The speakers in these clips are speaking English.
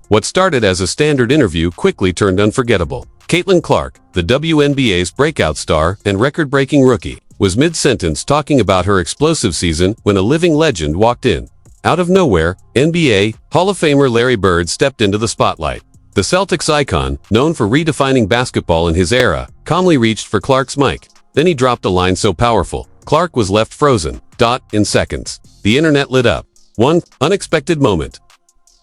What started as a standard interview quickly turned unforgettable. Caitlin Clark, the WNBA's breakout star and record-breaking rookie, was mid-sentence talking about her explosive season when a living legend walked in. Out of nowhere, NBA Hall of Famer Larry Bird stepped into the spotlight. The Celtics icon, known for redefining basketball in his era, calmly reached for Clark's mic. Then he dropped a line so powerful, Clark was left frozen. In seconds. The internet lit up. 1. Unexpected moment.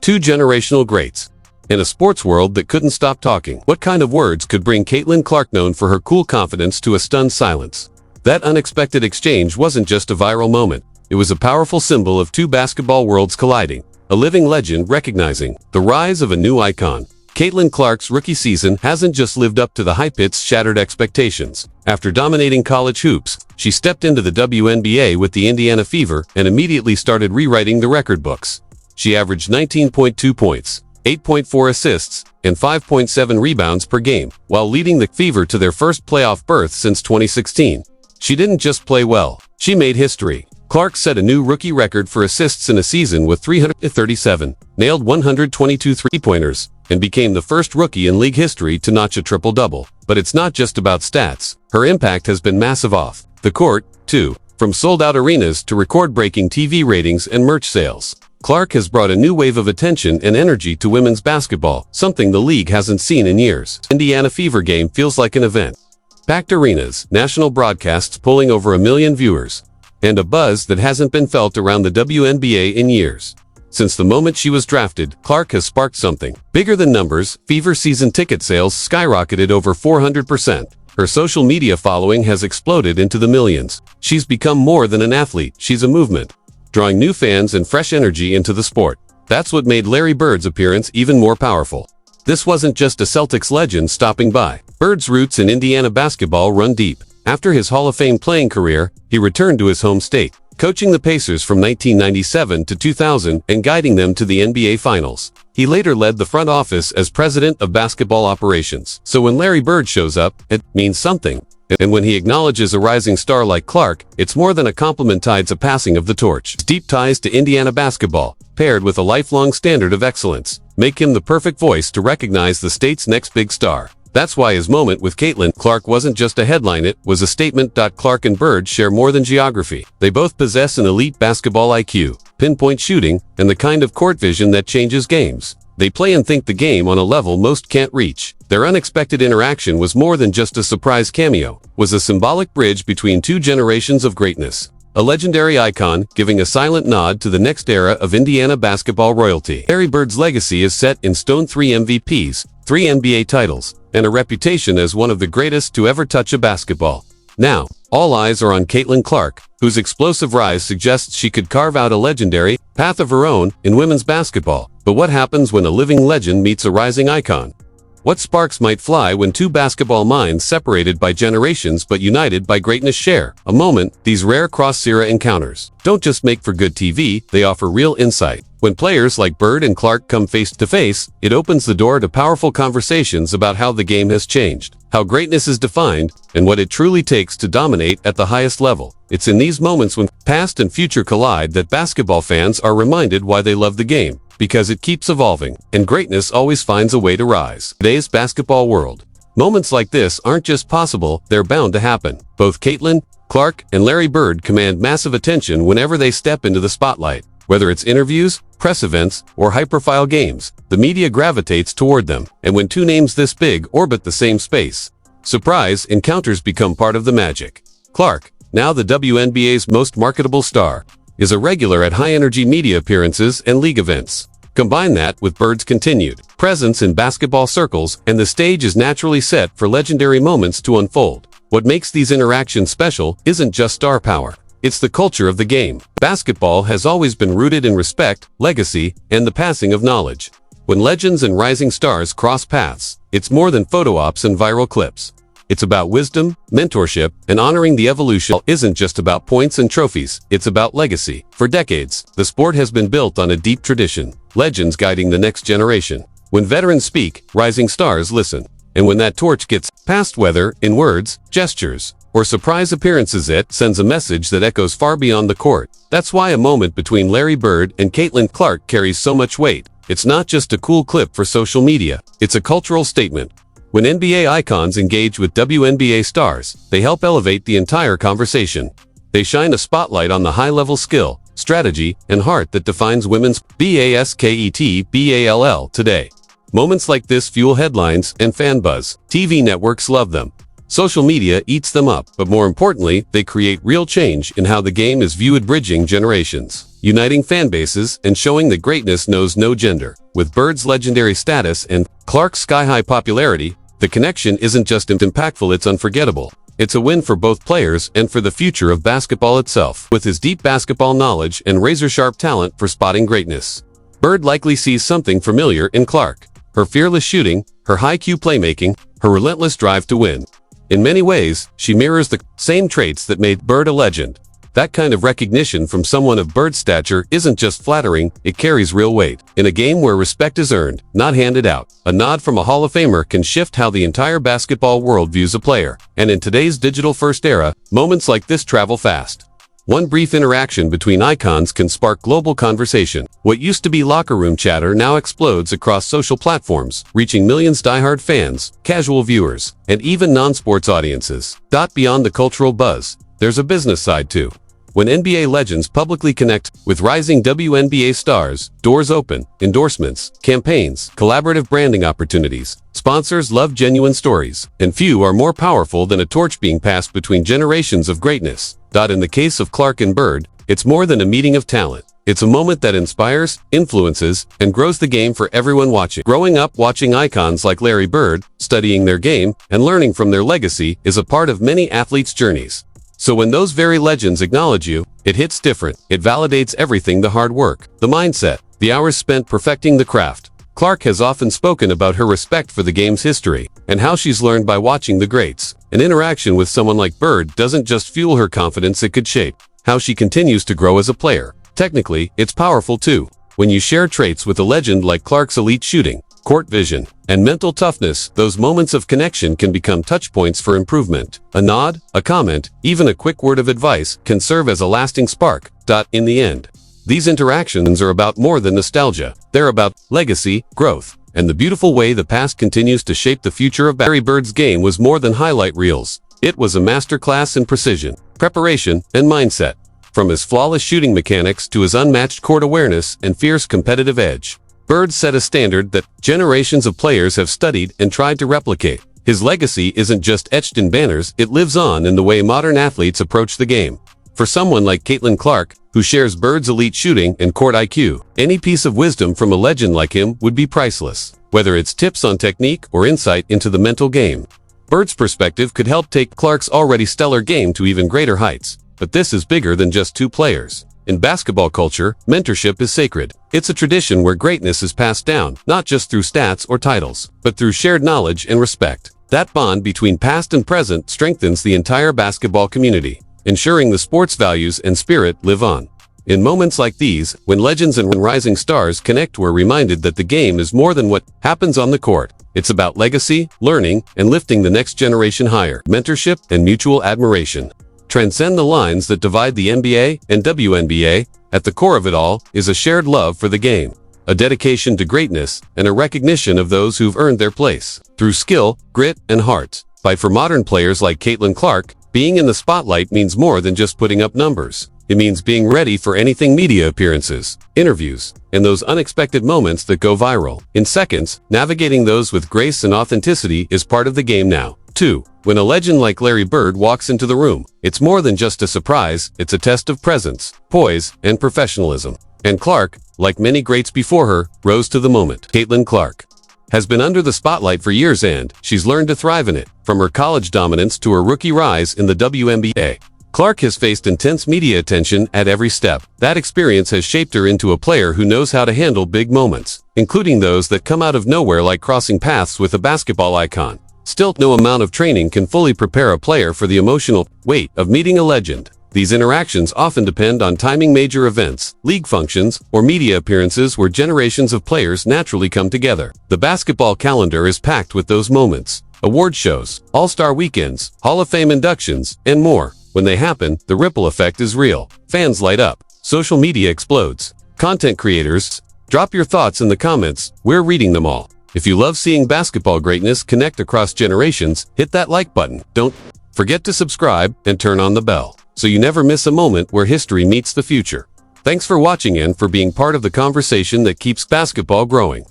2. Generational greats. In a sports world that couldn't stop talking, what kind of words could bring Caitlin Clark, known for her cool confidence, to a stunned silence? That unexpected exchange wasn't just a viral moment. It was a powerful symbol of two basketball worlds colliding, a living legend recognizing the rise of a new icon. Caitlin Clark's rookie season hasn't just lived up to the hype, it's shattered expectations. After dominating college hoops, she stepped into the WNBA with the Indiana Fever and immediately started rewriting the record books. She averaged 19.2 points, 8.4 assists, and 5.7 rebounds per game, while leading the Fever to their first playoff berth since 2016. She didn't just play well, she made history. Clark set a new rookie record for assists in a season with 337, nailed 122 three-pointers, and became the first rookie in league history to notch a triple-double. But it's not just about stats. Her impact has been massive off the court, too. From sold-out arenas to record-breaking TV ratings and merch sales, Clark has brought a new wave of attention and energy to women's basketball, something the league hasn't seen in years. Indiana Fever game feels like an event. Packed arenas, national broadcasts pulling over 1 million viewers, and a buzz that hasn't been felt around the WNBA in years. Since the moment she was drafted, Clark has sparked something bigger than numbers. Fever season ticket sales skyrocketed over 400%. Her social media following has exploded into the millions. She's become more than an athlete, she's a movement, drawing new fans and fresh energy into the sport. That's what made Larry Bird's appearance even more powerful. This wasn't just a Celtics legend stopping by. Bird's roots in Indiana basketball run deep. After his Hall of Fame playing career, he returned to his home state, coaching the Pacers from 1997 to 2000 and guiding them to the NBA Finals. He later led the front office as president of basketball operations. So when Larry Bird shows up, it means something. And when he acknowledges a rising star like Clark, it's more than a compliment tied to passing of the torch. His deep ties to Indiana basketball, paired with a lifelong standard of excellence, make him the perfect voice to recognize the state's next big star. That's why his moment with Caitlin Clark wasn't just a headline, it was a statement. Clark and Bird share more than geography. They both possess an elite basketball IQ, pinpoint shooting, and the kind of court vision that changes games. They play and think the game on a level most can't reach. Their unexpected interaction was more than just a surprise cameo, was a symbolic bridge between two generations of greatness. A legendary icon giving a silent nod to the next era of Indiana basketball royalty. Larry Bird's legacy is set in stone: 3 MVPs, 3 NBA titles, and a reputation as one of the greatest to ever touch a basketball. Now, all eyes are on Caitlin Clark, whose explosive rise suggests she could carve out a legendary path of her own in women's basketball. But what happens when a living legend meets a rising icon? What sparks might fly when two basketball minds separated by generations but united by greatness share a moment? These rare cross-era encounters don't just make for good TV, they offer real insight. When players like Bird and Clark come face to face, it opens the door to powerful conversations about how the game has changed, how greatness is defined, and what it truly takes to dominate at the highest level. It's in these moments when past and future collide that basketball fans are reminded why they love the game. Because it keeps evolving, and greatness always finds a way to rise. Today's basketball world. Moments like this aren't just possible, they're bound to happen. Both Caitlin Clark and Larry Bird command massive attention whenever they step into the spotlight. Whether it's interviews, press events, or high-profile games, the media gravitates toward them. And when two names this big orbit the same space, surprise encounters become part of the magic. Clark, now the WNBA's most marketable star, is a regular at high-energy media appearances and league events. Combine that with Bird's continued presence in basketball circles, and the stage is naturally set for legendary moments to unfold. What makes these interactions special isn't just star power. It's the culture of the game. Basketball has always been rooted in respect, legacy, and the passing of knowledge. When legends and rising stars cross paths, it's more than photo ops and viral clips. It's about wisdom, mentorship, and honoring the evolution. Isn't just about points and trophies, it's about legacy. For decades, the sport has been built on a deep tradition, legends guiding the next generation. When veterans speak, rising stars listen. And when that torch gets passed, whether in words, gestures, or surprise appearances, it sends a message that echoes far beyond the court. That's why a moment between Larry Bird and Caitlin Clark carries so much weight. It's not just a cool clip for social media, it's a cultural statement. When NBA icons engage with WNBA stars, they help elevate the entire conversation. They shine a spotlight on the high-level skill, strategy, and heart that defines women's basketball today. Moments like this fuel headlines and fan buzz. TV networks love them. Social media eats them up, but more importantly, they create real change in how the game is viewed, bridging generations, uniting fan bases, and showing that greatness knows no gender. With Bird's legendary status and Clark's sky-high popularity, the connection isn't just impactful, it's unforgettable. It's a win for both players and for the future of basketball itself. With his deep basketball knowledge and razor-sharp talent for spotting greatness, Bird likely sees something familiar in Clark. Her fearless shooting, her high-Q playmaking, her relentless drive to win. In many ways, she mirrors the same traits that made Bird a legend. That kind of recognition from someone of Bird's stature isn't just flattering, it carries real weight. In a game where respect is earned, not handed out, a nod from a Hall of Famer can shift how the entire basketball world views a player. And in today's digital-first era, moments like this travel fast. One brief interaction between icons can spark global conversation. What used to be locker room chatter now explodes across social platforms, reaching millions diehard fans, casual viewers, and even non-sports audiences. Beyond the cultural buzz, there's a business side too. When NBA legends publicly connect with rising WNBA stars, doors open, endorsements, campaigns, collaborative branding opportunities. Sponsors love genuine stories, and few are more powerful than a torch being passed between generations of greatness. In the case of Clark and Bird, it's more than a meeting of talent. It's a moment that inspires, influences, and grows the game for everyone watching. Growing up watching icons like Larry Bird, studying their game, and learning from their legacy is a part of many athletes' journeys. So when those very legends acknowledge you, it hits different. It validates everything: the hard work, the mindset, the hours spent perfecting the craft. Clark has often spoken about her respect for the game's history and how she's learned by watching the greats. An interaction with someone like Bird doesn't just fuel her confidence, it could shape how she continues to grow as a player. Technically, it's powerful too. When you share traits with a legend like Clark's elite shooting, court vision, and mental toughness, those moments of connection can become touchpoints for improvement. A nod, a comment, even a quick word of advice can serve as a lasting spark. In the end, these interactions are about more than nostalgia. They're about legacy, growth, and the beautiful way the past continues to shape the future of Larry Bird's game was more than highlight reels. It was a masterclass in precision, preparation, and mindset. From his flawless shooting mechanics to his unmatched court awareness and fierce competitive edge, Bird set a standard that generations of players have studied and tried to replicate. His legacy isn't just etched in banners, it lives on in the way modern athletes approach the game. For someone like Caitlin Clark, who shares Bird's elite shooting and court IQ, any piece of wisdom from a legend like him would be priceless. Whether it's tips on technique or insight into the mental game, Bird's perspective could help take Clark's already stellar game to even greater heights. But this is bigger than just two players. In basketball culture, mentorship is sacred. It's a tradition where greatness is passed down, not just through stats or titles, but through shared knowledge and respect. That bond between past and present strengthens the entire basketball community, ensuring the sport's values and spirit live on. In moments like these, when legends and rising stars connect, we're reminded that the game is more than what happens on the court. It's about legacy, learning, and lifting the next generation higher. Mentorship and mutual admiration transcend the lines that divide the NBA and WNBA. At the core of it all is a shared love for the game, a dedication to greatness, and a recognition of those who've earned their place through skill, grit, and heart. For modern players like Caitlin Clark, being in the spotlight means more than just putting up numbers. It means being ready for anything: media appearances, interviews, and those unexpected moments that go viral in seconds. Navigating those with grace and authenticity is part of the game now. 2. When a legend like Larry Bird walks into the room, it's more than just a surprise, it's a test of presence, poise, and professionalism. And Clark, like many greats before her, rose to the moment. Caitlin Clark has been under the spotlight for years, and she's learned to thrive in it. From her college dominance to her rookie rise in the WNBA, Clark has faced intense media attention at every step. That experience has shaped her into a player who knows how to handle big moments, including those that come out of nowhere, like crossing paths with a basketball icon. Still, no amount of training can fully prepare a player for the emotional weight of meeting a legend. These interactions often depend on timing major events, league functions, or media appearances where generations of players naturally come together. The basketball calendar is packed with those moments: award shows, all-star weekends, Hall of Fame inductions, and more. When they happen, the ripple effect is real. Fans light up, social media explodes, content creators Drop your thoughts in the comments, we're reading them all. If you love seeing basketball greatness connect across generations, hit that like button. Don't forget to subscribe and turn on the bell, so you never miss a moment where history meets the future. Thanks for watching and for being part of the conversation that keeps basketball growing.